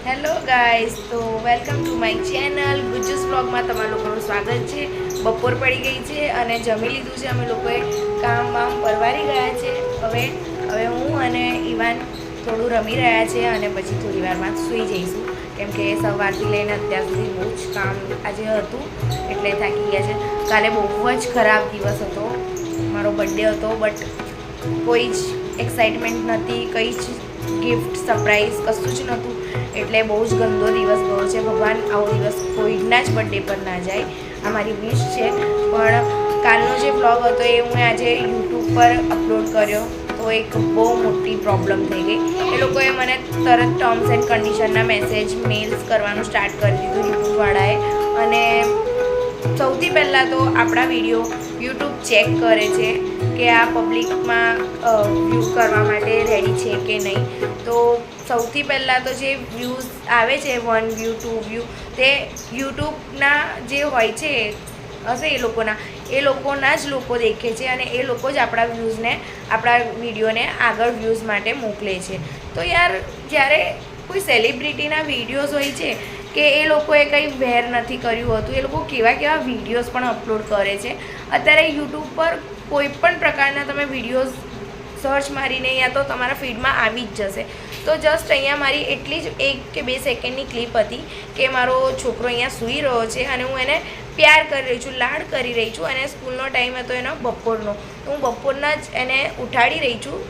Hello guys, તો welcome to my channel ગુજ્જુસ વ્લોગમાં તમારા લોકોનું સ્વાગત છે. બપોર પડી ગઈ છે અને જમી લીધું છે. અમે લોકોએ કામ બામ પરવારી ગયા છે. હવે હું અને ઈવાન થોડું રમી રહ્યા છે અને પછી થોડી વારમાં સૂઈ જઈશું, કેમ કે સવારથી લઈને અત્યાર સુધી બહુ જ કામ આજે હતું એટલે થાકી ગયા છે. કાલે બહુ જ ખરાબ દિવસ હતો, મારો બર્થડે હતો, બટ કોઈ જ એક્સાઇટમેન્ટ નથી, કંઈ જ ગિફ્ટ સરપ્રાઈઝ કશું જ નહોતું, એટલે બહુ જ ગંદો દિવસ ગયો છે. ભગવાન આવો દિવસ કોઈના જ બર્થડે પર ના જાય, આ મારી વિશ છે. પણ કાલનો જે વ્લોગ હતો એ હું આજે યુટ્યુબ પર અપલોડ કર્યો તો એક બહુ મોટી પ્રોબ્લેમ થઈ ગઈ. એ લોકોએ મને તરત ટર્મ્સ એન્ડ કન્ડિશનના મેસેજ મેલ્સ કરવાનું સ્ટાર્ટ કરી દીધું યુટ્યુબવાળાએ. અને સૌથી પહેલાં તો આપણા વિડીયો યુટ્યુબ ચેક કરે છે કે આ પબ્લિકમાં વ્યૂ કરવા માટે રેડી છે કે નહીં. તો સૌથી પહેલાં તો જે વ્યૂઝ આવે છે 1 વ્યૂ 2 વ્યૂ, તે યુટ્યુબના જે હોય છે હશે એ લોકોના જ લોકો દેખે છે અને એ લોકો જ આપણા વ્યૂઝને, આપણા વિડીયોને આગળ વ્યૂઝ માટે મોકલે છે. તો યાર, જ્યારે કોઈ સેલિબ્રિટીના વિડીયોઝ હોય છે કે એ લોકોએ કંઈ વેર નથી કર્યું હતું, એ લોકો કેવા કેવા વિડીયોઝ પણ અપલોડ કરે છે. અત્યારે યુટ્યુબ પર કોઈ પણ પ્રકારના તમે વિડીયોઝ સર્ચ મારીને યા તો તમારા ફીડમાં આવી જ જશે. તો જસ્ટ અહીંયા મારી એટલી જ 1 કે 2 સેકન્ડની ક્લિપ હતી કે મારો છોકરો અહીંયા સૂઈ રહ્યો છે અને હું એને પ્યાર કરી રહી છું, લાડ કરી રહી છું. અને સ્કૂલનો ટાઈમ હતો એનો બપોરનો, તો હું બપોરના જ એને ઉઠાડી રહી છું.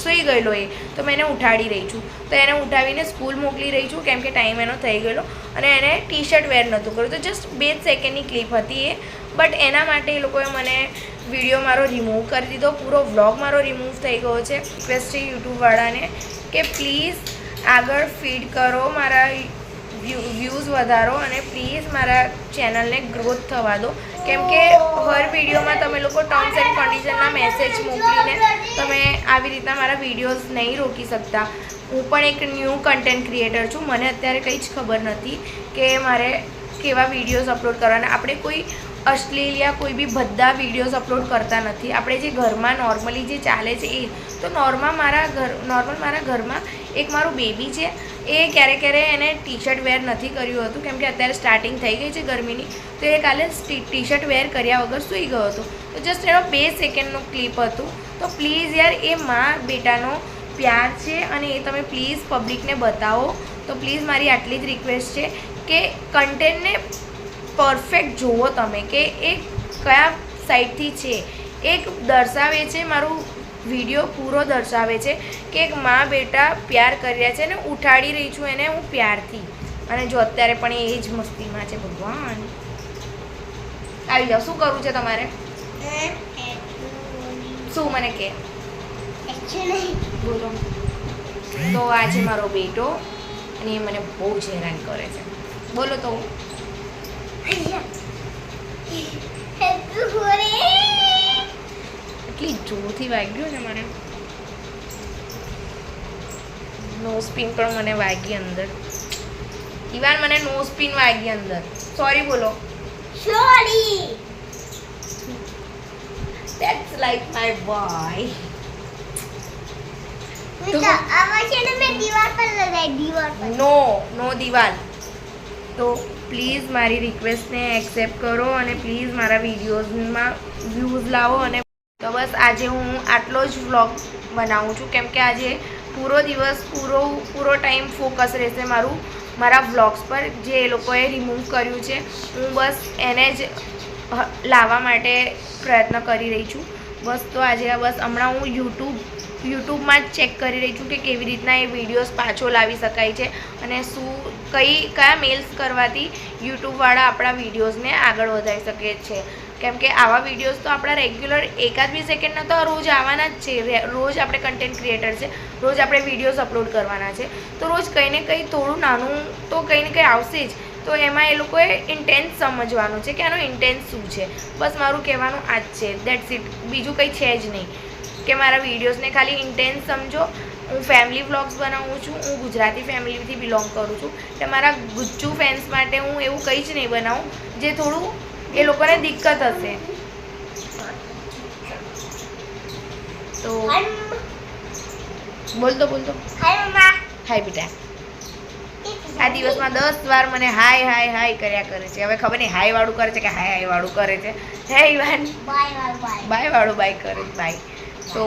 સૂઈ ગયેલો એ, તો મેં એને ઉઠાડી રહી છું. તો એને ઉઠાવીને સ્કૂલ મોકલી રહી છું, કેમ કે ટાઈમ એનો થઈ ગયેલો અને એને ટી શર્ટ વેર નહોતું કર્યું. તો જસ્ટ 2 સેકન્ડની ક્લિપ હતી એ, બટ એના માટે એ લોકોએ મને વિડીયો મારો રિમૂવ કરી દીધો, પૂરો વ્લોગ મારો રિમૂવ થઈ ગયો છે. રિક્વેસ્ટ છે યુટ્યુબવાળાને કે પ્લીઝ આગળ ફીડ કરો, મારા વ્યૂઝ વધારો અને પ્લીઝ મારા ચેનલને ગ્રોથ થવા દો, કેમ કે હર વિડીયોમાં તમે લોકો ટર્મ્સ એન્ડ કન્ડિશનના મેસેજ મોકલીને તમે આવી રીતના મારા વિડીયોઝ નહીં રોકી શકતા. હું પણ એક ન્યૂ કન્ટેન્ટ ક્રિએટર છું, મને અત્યારે કંઈ જ ખબર નથી કે મારે કેવા વિડીયોઝ અપલોડ કરવાના. આપણે કોઈ અશ્લીલ યા કોઈ બી બધા વિડીયોઝ અપલોડ કરતા નથી. આપણે જે ઘરમાં નોર્મલી જે ચાલે છે એ તો નોર્મલ મારા ઘરમાં એક મારું બેબી છે, એ ક્યારે એને ટી શર્ટ વેર નથી કર્યું હતું, કેમ કે અત્યારે સ્ટાર્ટિંગ થઈ ગઈ છે ગરમીની. તો એ કાલે ટી શર્ટ વેર કર્યા વગર સૂઈ ગયો હતો. તો જસ્ટ એનો 2 સેકન્ડનું ક્લિપ હતું. તો પ્લીઝ યાર, એ મા બેટાનો પ્યાર છે અને એ તમે પ્લીઝ પબ્લિકને બતાવો. તો પ્લીઝ મારી આટલી જ રિક્વેસ્ટ છે કે કન્ટેન્ટને પરફેક્ટ જુઓ તમે, કે એ કયા સાઈડથી છે. એક દર્શાવે છે, મારું વિડીયો પૂરો દર્શાવે છે કે એક મા બેટા પ્યાર કરી રહ્યા છે અને ઉઠાડી રહી છું એને હું પ્યારથી. અને જો અત્યારે પણ એ જ મસ્તીમાં છે. ભગવાન આવી જાઓ, શું કરવું છે તમારે? શું મને કે બોલો. તો આ છે મારો બેટો અને એ મને બહુ જ હેરાન કરે છે. બોલો તો. એટલી જોરથી વાગ્યું ને મને. નો સ્પિન પણ મને વાગી અંદર. ઈવાન, મને નો સ્પિન વાગી અંદર. સોરી બોલો. Sorry. That's like my boy. આમાં છે ને મેં દીવાલ પર લગાવી, દીવાલ પર. નો દિવાલ. તો પ્લીઝ મારી રિક્વેસ્ટને એક્સેપ્ટ કરો અને પ્લીઝ મારા વિડીયોઝમાં વ્યૂઝ લાવો. અને તો બસ આજે હું આટલો જ વ્લોગ બનાવું છું, કેમ કે આજે પૂરો દિવસ પૂરો ટાઈમ ફોકસ રહેશે મારા વ્લોગ્સ પર, જે એ લોકોએ રિમૂવ કર્યું છે. હું બસ એને જ લાવવા માટે પ્રયત્ન કરી રહી છું. બસ તો આજે હમણાં હું યુટ્યુબમાં જ ચેક કરી રહી છું કે કેવી રીતના એ વિડીયોઝ પાછો લાવી શકાય છે અને કયા મેલ્સ કરવાથી યુટ્યુબવાળા આપણા વિડીયોઝને આગળ વધારી શકે છે. કેમ કે આવા વિડીયોઝ તો આપણા રેગ્યુલર 1-2 સેકન્ડના તો રોજ આવવાના જ છે. રોજ આપણે કન્ટેન્ટ ક્રિએટર છે, રોજ આપણે વિડીયોઝ અપલોડ કરવાના છે. તો રોજ કંઈ ને કંઈ થોડું નાનું તો કંઈ ને કંઈ આવશે જ. તો એમાં એ લોકોએ ઇન્ટેન્સ સમજવાનું છે કે આનો ઇન્ટેન્સ શું છે. બસ મારું કહેવાનું આ જ છે. That's it. બીજું કંઈ છે જ નહીં કે મારા વિડીયોઝને ખાલી ઇન્ટેન્સ સમજો. હું ફેમિલી વ્લોગ્સ બનાવું છું, હું ગુજરાતી ફેમિલીથી બિલોંગ કરું છું, એટલે મારા ગુચ્ચુ ફેન્સ માટે હું એવું કંઈ જ નહીં બનાવું જે થોડું એ લોકોને દિક્કત હશે. તો બોલતો હાય મમ્મા. હાય બેટા. આ દિવસમાં 10 વાર મને હાય હાય હાય કર્યા કરે છે. હવે ખબર નહીં હાય વાળું કરે છે કે હાય હાય વાળું કરે છે. હે ઇવાન બાય બાય વાળું બાય કરે છે બાય. તો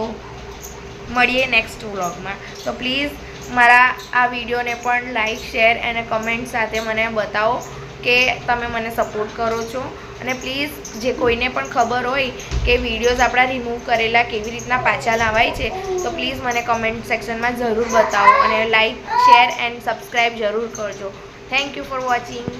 મળીએ નેક્સ્ટ વ્લોગમાં. તો પ્લીઝ મારા આ વિડીયોને પણ લાઈક શેર અને કમેન્ટ સાથે મને બતાવો કે તમે મને સપોર્ટ કરો છો. અને પ્લીઝ જે કોઈને પણ ખબર હોય કે વિડીયોઝ આપણા રિમૂવ કરેલા કેવી રીતના પાછા લાવાય છે તો પ્લીઝ મને કમેન્ટ સેક્શનમાં જરૂર બતાવો અને લાઈક શેર એન્ડ સબસ્ક્રાઈબ જરૂર કરજો. Thank you for watching.